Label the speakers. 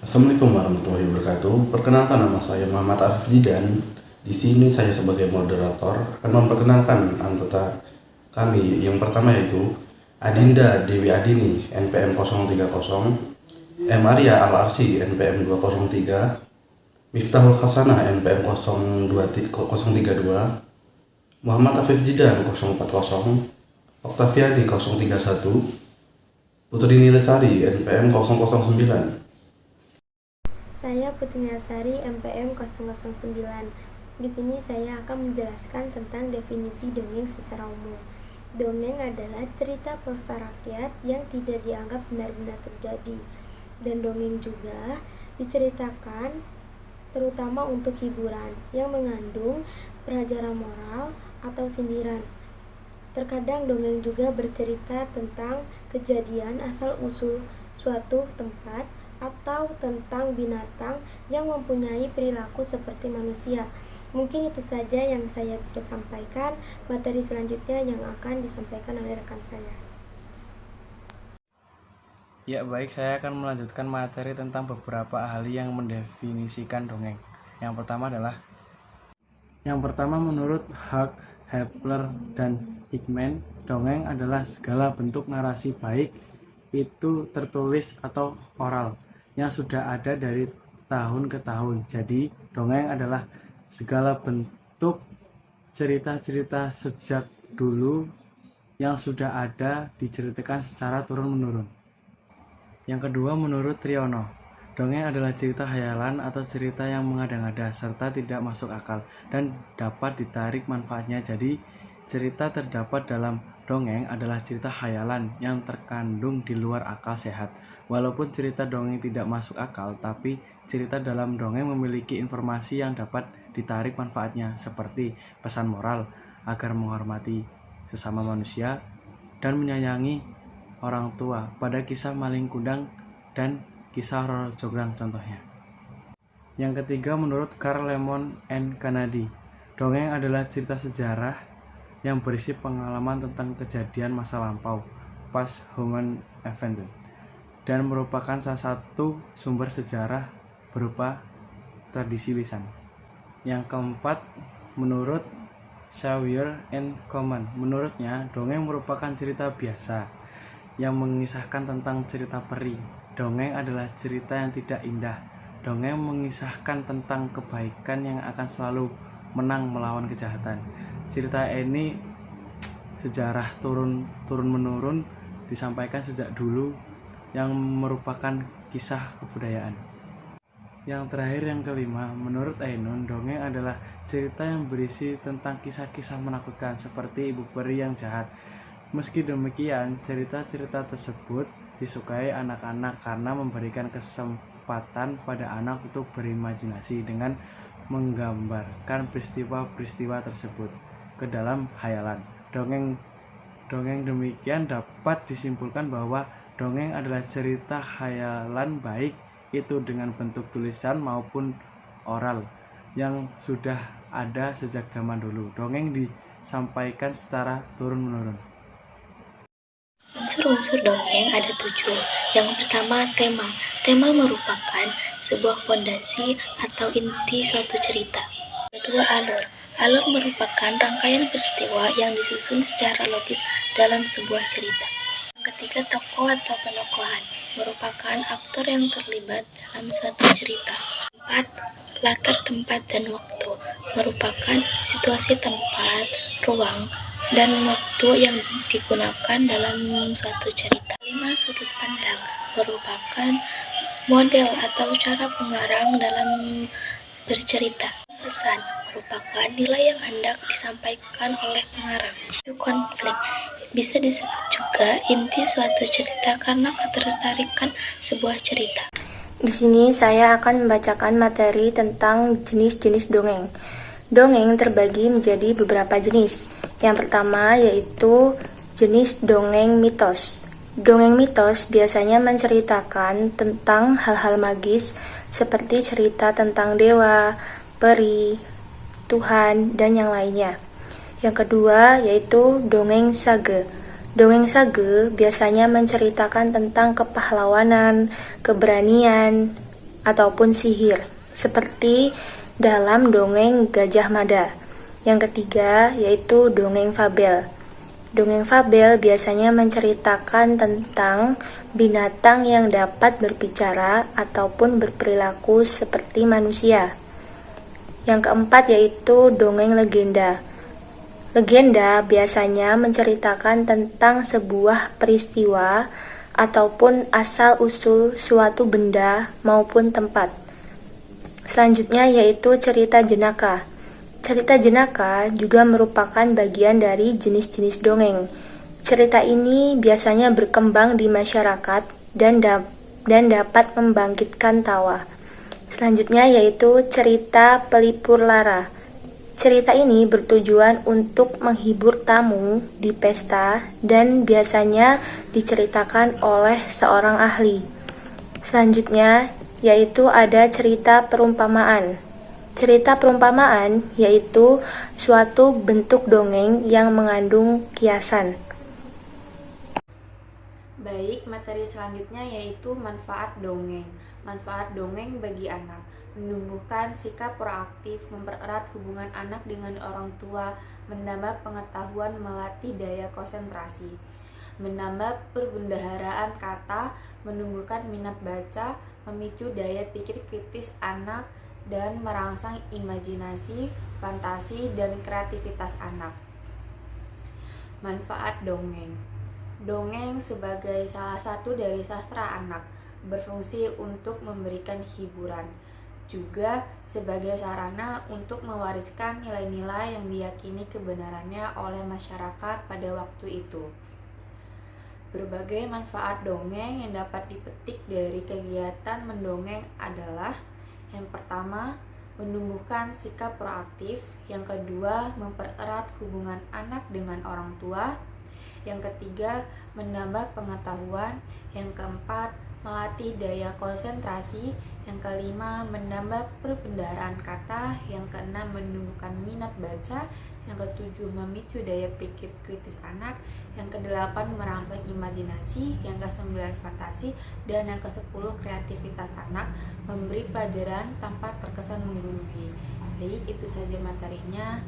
Speaker 1: Assalamualaikum warahmatullahi wabarakatuh. Perkenalkan, nama saya Muhammad Afif Jidan. Di sini saya sebagai moderator akan memperkenalkan anggota kami. Yang pertama yaitu Adinda Dewi Adini NPM 030, Maria Al-Arsy NPM 203, Miftahul Hasanah NPM 032, Muhammad Afif Jidan 040, Oktaviani 031, Putri Nilasari NPM 009.
Speaker 2: Saya Putri Nilasari MPM 009. Di sini saya akan menjelaskan tentang definisi dongeng secara umum. Dongeng adalah cerita prosa rakyat yang tidak dianggap benar-benar terjadi. Dan dongeng juga diceritakan terutama untuk hiburan yang mengandung pelajaran moral atau sindiran. Terkadang dongeng juga bercerita tentang kejadian asal-usul suatu tempat atau tentang binatang yang mempunyai perilaku seperti manusia. Mungkin itu saja yang saya bisa sampaikan. Materi selanjutnya yang akan disampaikan oleh rekan saya.
Speaker 3: Ya baik, saya akan melanjutkan materi tentang beberapa ahli yang mendefinisikan dongeng. Yang pertama menurut Hugh, Hepler, dan Hickman, dongeng adalah segala bentuk narasi baik itu tertulis atau oral yang sudah ada dari tahun ke tahun. Jadi dongeng adalah segala bentuk cerita-cerita sejak dulu yang sudah ada diceritakan secara turun-menurun. Yang kedua menurut Triono, dongeng adalah cerita khayalan atau cerita yang mengada-ngada serta tidak masuk akal dan dapat ditarik manfaatnya. Jadi cerita terdapat dalam dongeng adalah cerita khayalan yang terkandung di luar akal sehat. Walaupun cerita dongeng tidak masuk akal, tapi cerita dalam dongeng memiliki informasi yang dapat ditarik manfaatnya, seperti pesan moral agar menghormati sesama manusia dan menyayangi orang tua pada kisah Maling Kundang dan kisah Roro Jonggrang contohnya. Yang ketiga menurut Carl Lemon and Kennedy, dongeng adalah cerita sejarah yang berisi pengalaman tentang kejadian masa lampau past human event dan merupakan salah satu sumber sejarah berupa tradisi lisan. Yang keempat menurut Sawyer and Coleman, menurutnya dongeng merupakan cerita biasa yang mengisahkan tentang cerita peri. Dongeng adalah cerita yang tidak indah. Dongeng mengisahkan tentang kebaikan yang akan selalu menang melawan kejahatan. Cerita ini sejarah turun-menurun disampaikan sejak dulu yang merupakan kisah kebudayaan. Yang terakhir yang kelima, menurut Ainun, dongeng adalah cerita yang berisi tentang kisah-kisah menakutkan seperti ibu peri yang jahat. Meski demikian, cerita-cerita tersebut disukai anak-anak karena memberikan kesempatan pada anak untuk berimajinasi dengan menggambarkan peristiwa-peristiwa tersebut ke dalam khayalan. Dongeng demikian dapat disimpulkan bahwa dongeng adalah cerita khayalan baik itu dengan bentuk tulisan maupun oral yang sudah ada sejak zaman dulu. Dongeng disampaikan secara turun-menurun.
Speaker 4: Unsur-unsur dongeng ada 7. Yang pertama, tema. Tema merupakan sebuah fondasi atau inti suatu cerita. Kedua, alur. Alur merupakan rangkaian peristiwa yang disusun secara logis dalam sebuah cerita. Yang ketiga, tokoh atau penokohan merupakan aktor yang terlibat dalam suatu cerita. 4. Latar, tempat, dan waktu merupakan situasi, tempat, ruang, dan waktu yang digunakan dalam suatu cerita. 5. Sudut pandang merupakan model atau cara pengarang dalam bercerita. Pesan merupakan nilai yang hendak disampaikan oleh pengarang. Konflik bisa disebut juga inti suatu cerita karena ketertarikan sebuah cerita.
Speaker 2: Di sini saya akan membacakan materi tentang jenis-jenis dongeng. Dongeng terbagi menjadi beberapa jenis. Yang pertama yaitu jenis dongeng mitos. Dongeng mitos biasanya menceritakan tentang hal-hal magis seperti cerita tentang dewa, peri, Tuhan, dan yang lainnya. Yang kedua yaitu dongeng sage. Dongeng sage biasanya menceritakan tentang kepahlawanan, keberanian,
Speaker 5: ataupun sihir, seperti dalam dongeng Gajah Mada. Yang ketiga yaitu dongeng fabel. Dongeng fabel biasanya menceritakan tentang binatang yang dapat berbicara ataupun berperilaku seperti manusia. Yang keempat yaitu dongeng legenda. Legenda biasanya menceritakan tentang sebuah peristiwa ataupun asal-usul suatu benda maupun tempat. Selanjutnya yaitu cerita jenaka. Cerita jenaka juga merupakan bagian dari jenis-jenis dongeng. Cerita ini biasanya berkembang di masyarakat dan dapat membangkitkan tawa. Selanjutnya yaitu cerita pelipur lara. Cerita ini bertujuan untuk menghibur tamu di pesta dan biasanya diceritakan oleh seorang ahli. Selanjutnya yaitu ada cerita perumpamaan. Cerita perumpamaan yaitu suatu bentuk dongeng yang mengandung kiasan.
Speaker 6: Baik, materi selanjutnya yaitu manfaat dongeng. Manfaat dongeng bagi anak: menumbuhkan sikap proaktif, mempererat hubungan anak dengan orang tua, menambah pengetahuan, melatih daya konsentrasi, menambah perbendaharaan kata, menumbuhkan minat baca, memicu daya pikir kritis anak, dan merangsang imajinasi, fantasi, dan kreativitas anak. Manfaat dongeng: dongeng sebagai salah satu dari sastra anak, berfungsi untuk memberikan hiburan, juga sebagai sarana untuk mewariskan nilai-nilai yang diyakini kebenarannya oleh masyarakat pada waktu itu. Berbagai manfaat dongeng yang dapat dipetik dari kegiatan mendongeng adalah: yang pertama, menumbuhkan sikap proaktif. Yang kedua, mempererat hubungan anak dengan orang tua. Yang ketiga, menambah pengetahuan. Yang keempat, melatih daya konsentrasi. Yang kelima, menambah perbendaharaan kata. Yang keenam, menumbuhkan minat baca. Yang ketujuh, memicu daya pikir kritis anak. Yang kedelapan, merangsang imajinasi. Yang kesembilan, fantasi. Dan yang kesepuluh, kreativitas anak, memberi pelajaran tanpa terkesan menggurui. Baik, itu saja materinya.